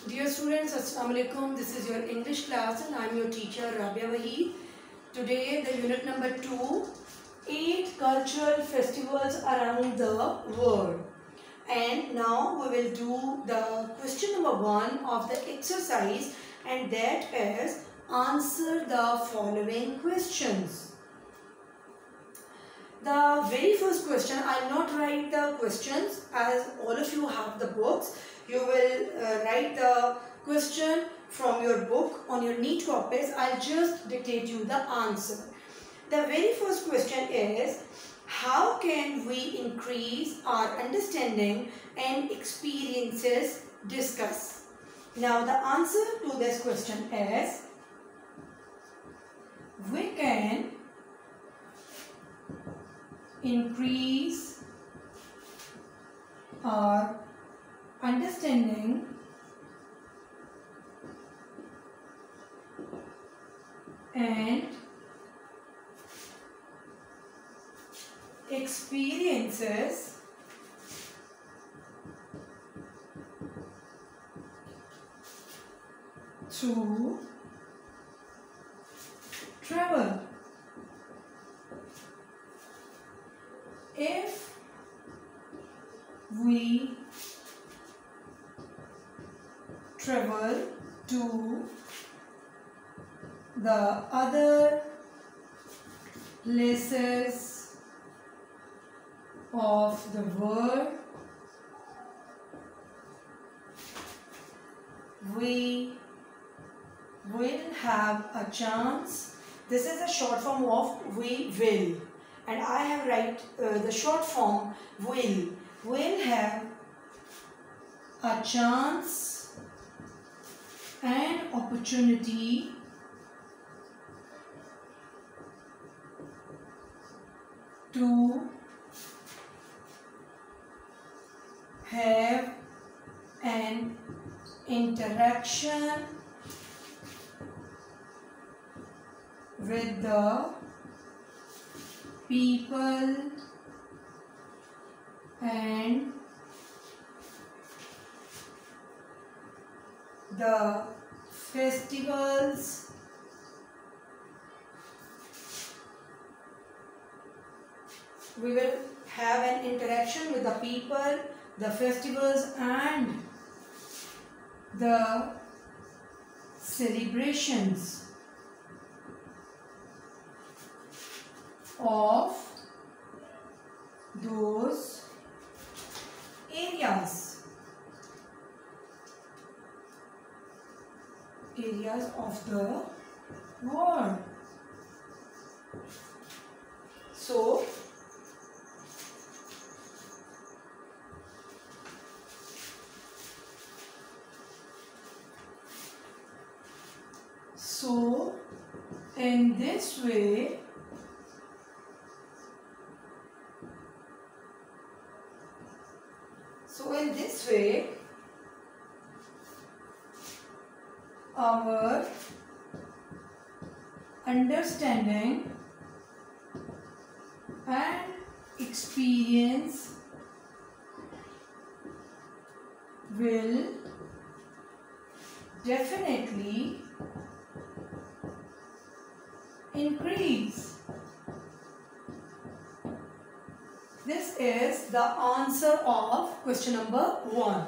Dear students, Assalamu alaikum. This is your English class and I am your teacher Rabia Waheed. Today the unit number 2, 8 cultural festivals around the world. And now we will do the question number 1 of the exercise, and that is answer the following questions. The very first question, I will not write the questions as all of you have the books. You will write the question from your book on your neat copies. I will just dictate you the answer. The very first question is, how can we increase our understanding and experiences? Discuss. Now the answer to this question is, we can increase our understanding and experiences through travel. If we travel to the other places of the world, we will have a chance. This is a short form of we will, and I have write the short form will have a chance and opportunity to have an interaction with the people and the festivals we will have an interaction with the people, the festivals and the celebrations of those areas of the world. So in this way our understanding and experience will definitely increase. This is the answer of question number 1.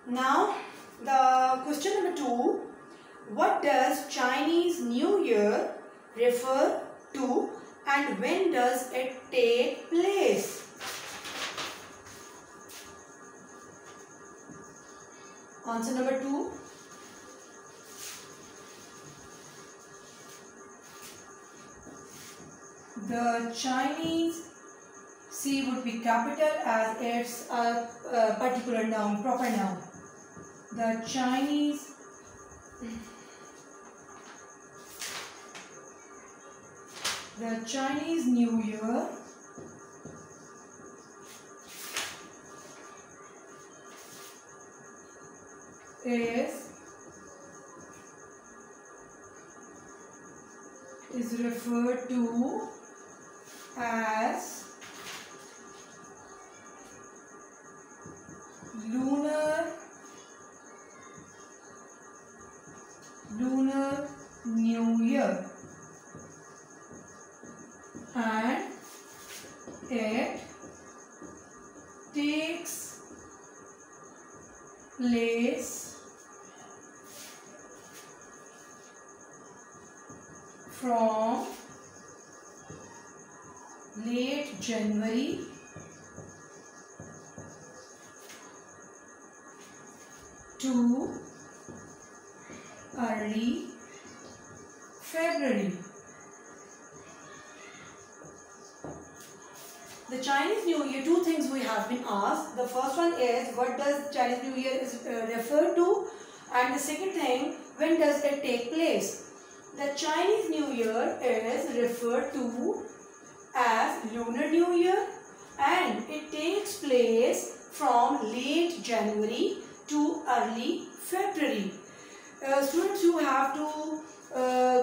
Now the question number 2, what does Chinese New Year refer to and when does it take place? Answer number 2. The Chinese, C would be capital as it's a particular noun, proper noun. The Chinese New Year is is referred to as Lunar New Year, and it takes place from late January to early February. The Chinese New Year, two things we have been asked. The first one is, what does Chinese New Year is refer to? And the second thing, when does it take place? The Chinese New Year is referred to as Lunar New Year, and it takes place from late January to early February. Students, you have to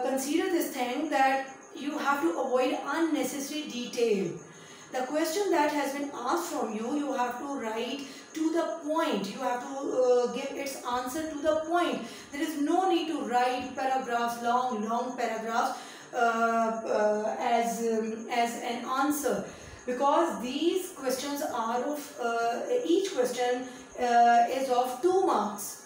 consider this thing, that you have to avoid unnecessary detail. The question that has been asked from you, you have to write to the point. You have to give its answer to the point. There is no need to write paragraphs, long paragraphs as an answer, because these questions are of each question is of 2 marks.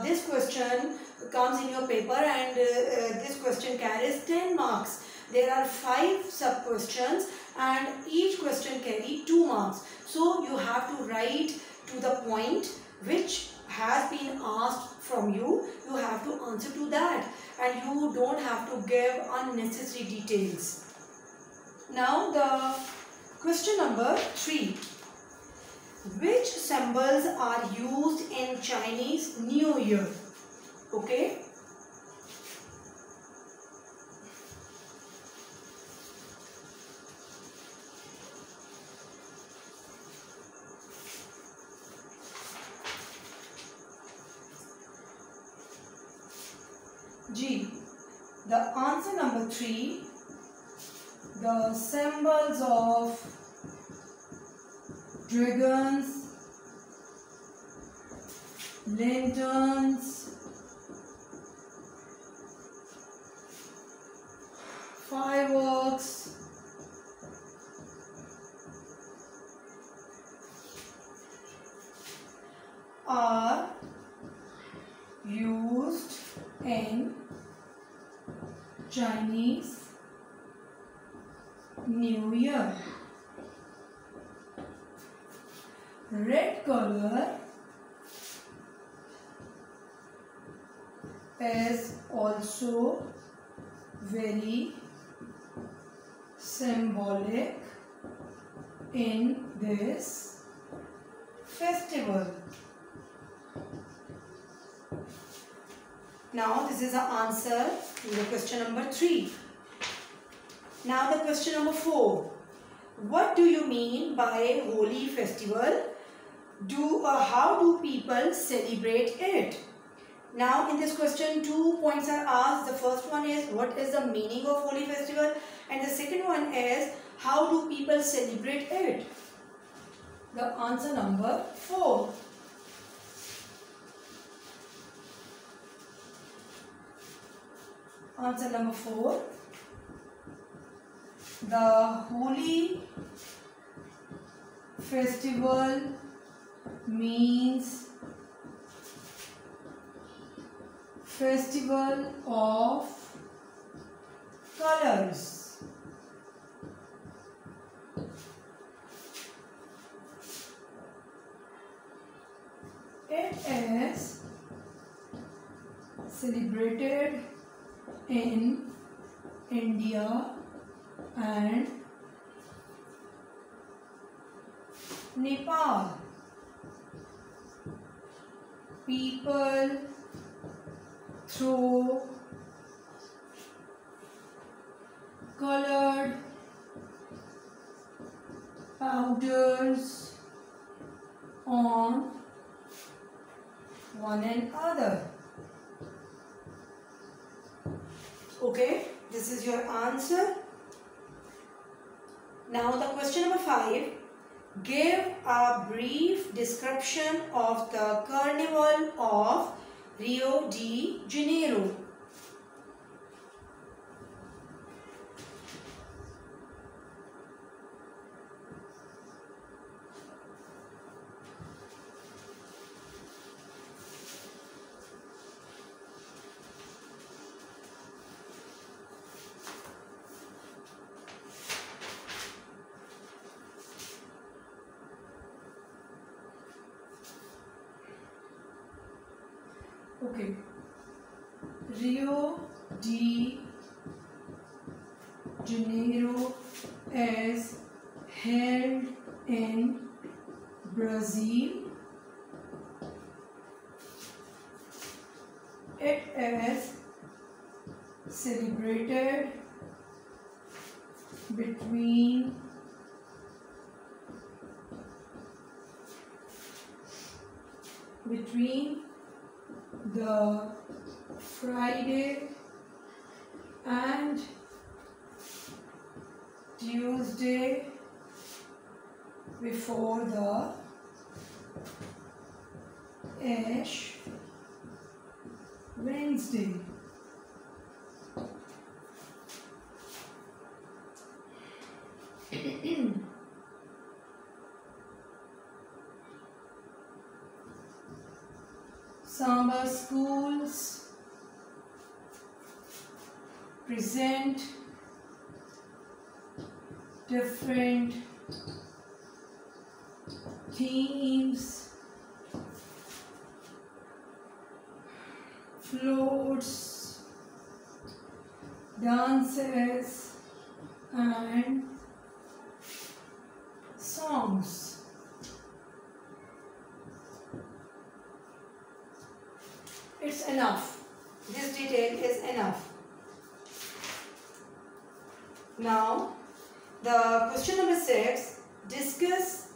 This question comes in your paper, and this question carries 10 marks. There are 5 sub questions, and each question carry 2 marks. So you have to write to the point which has been asked from you. You have to answer to that, and you don't have to give unnecessary details. Now the question number 3. Which symbols are used in Chinese New Year? Okay. G. The answer number 3. The symbols of dragons, lanterns, fireworks, are used in Chinese New Year. Red color is also very symbolic in this festival. Now this is the answer to the question number 3. Now the question number 4. What do you mean by Holi festival? How do people celebrate it? Now in this question 2 points are asked. The first one is, what is the meaning of Holi festival? And the second one is, how do people celebrate it? The answer number 4. Answer number 4. The Holi festival means festival of colors. It is celebrated in India and Nepal. People throw colored powders on one another. Okay. This is your answer. Now the question number 5. Give a brief description of the Carnival of Rio de Janeiro. Okay, Rio de Janeiro is held in Brazil. It is celebrated between the Friday and Tuesday before the Ash Wednesday. Samba schools present different themes, floats, dances and songs. It's enough. This detail is enough. Now, the question number 6. Discuss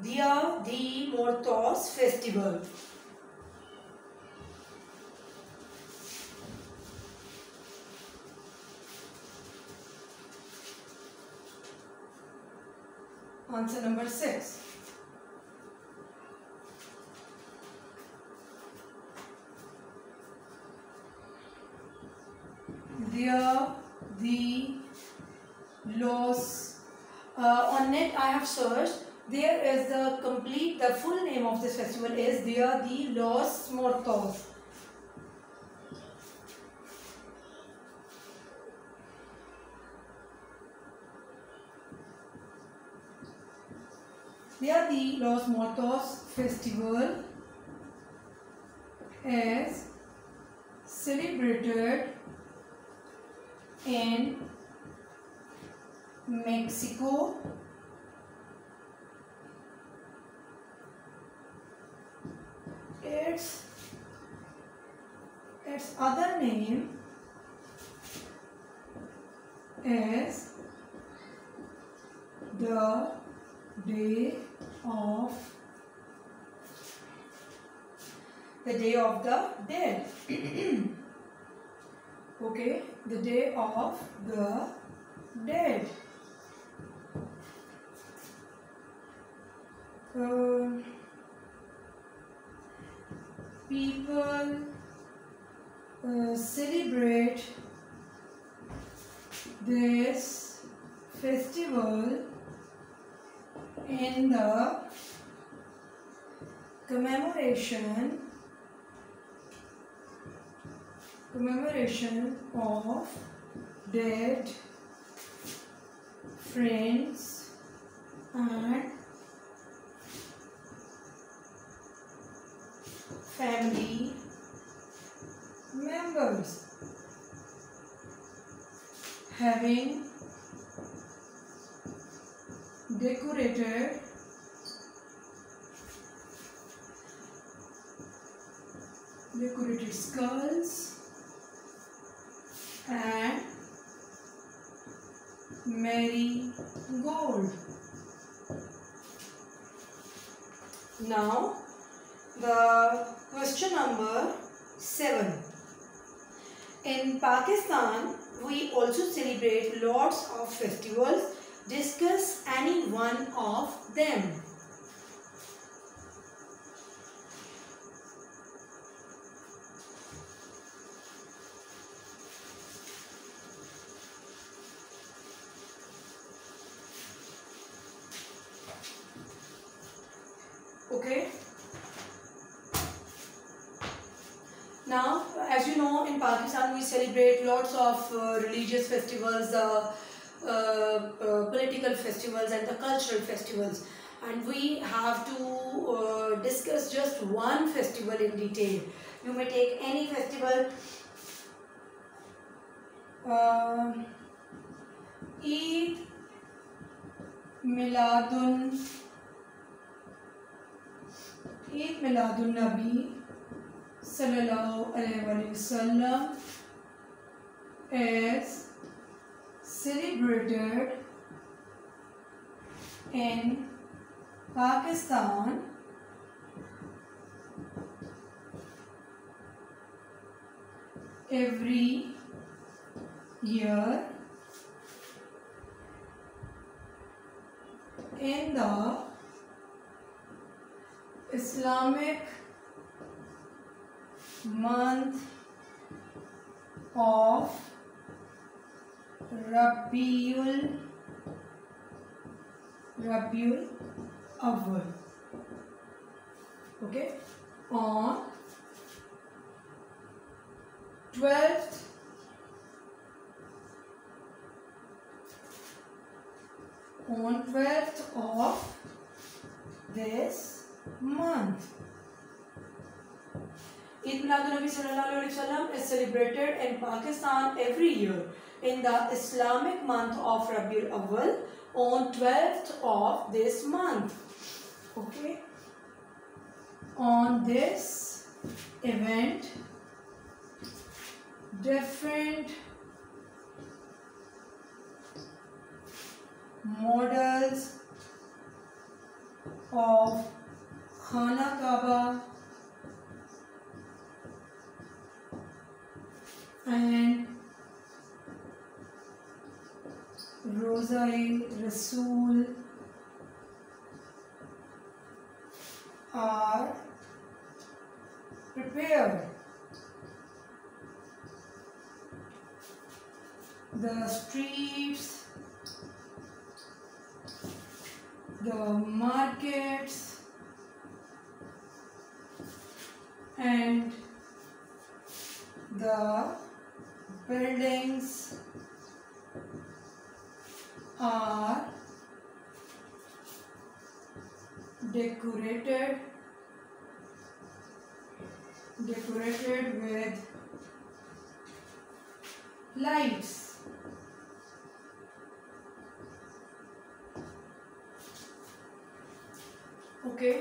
Dia de Muertos festival. Answer number 6. Dia de los on net I have searched. There is the full name of this festival is Dia de los Muertos. Dia de los Muertos festival is celebrated in Mexico, its other name is the Day of the Dead. Okay, the Day of the Dead. People celebrate this festival in the commemoration of dead friends and family members, having decorated skulls and marigold. Now the question number 7. In Pakistan, we also celebrate lots of festivals. Discuss any one of them. Okay. Now, as you know, in Pakistan we celebrate lots of religious festivals, political festivals and the cultural festivals, and we have to discuss just one festival in detail. You may take any festival. Eid Miladun Nabi Sallallahu Alaihi Wasallam is celebrated in Pakistan every year in the Islamic month of Rabiul Awwal. Okay, on 12th of this month. Eid Miladun Nabi Sallallahu Alaihi Wasallam is celebrated in Pakistan every year in the Islamic month of Rabiul Awwal on 12th of this month. Okay. On this event, different models of Khana Kaaba and Roza-e Rasool are prepared. The streets, the markets, and the buildings are decorated with lights. Okay.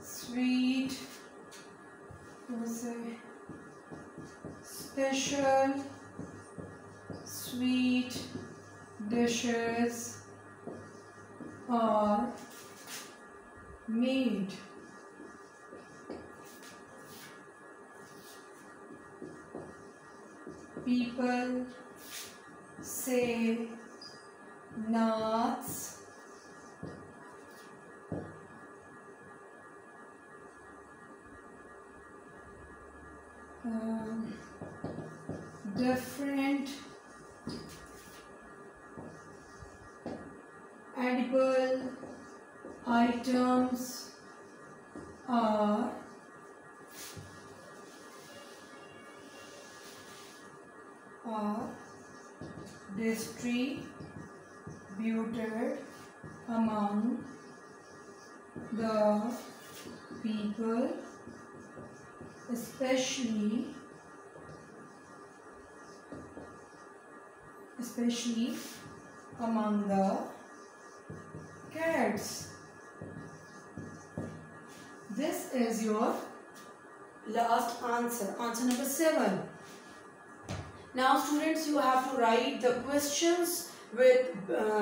Sweet, special sweet dishes are made. People say naats, different edible items are distributed among the people, especially among the cats. This is your last answer, answer number 7. Now students, you have to write the questions with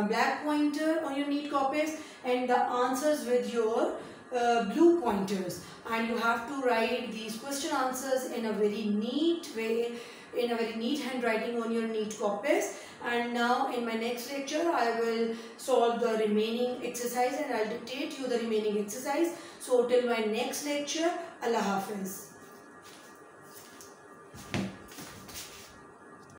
black pointer on your neat copies and the answers with your blue pointers, and you have to write these question answers in a very neat way, in a very neat handwriting on your neat copies. And now in my next lecture I will solve the remaining exercise and I'll dictate you the remaining exercise. So till my next lecture, Allah Hafiz.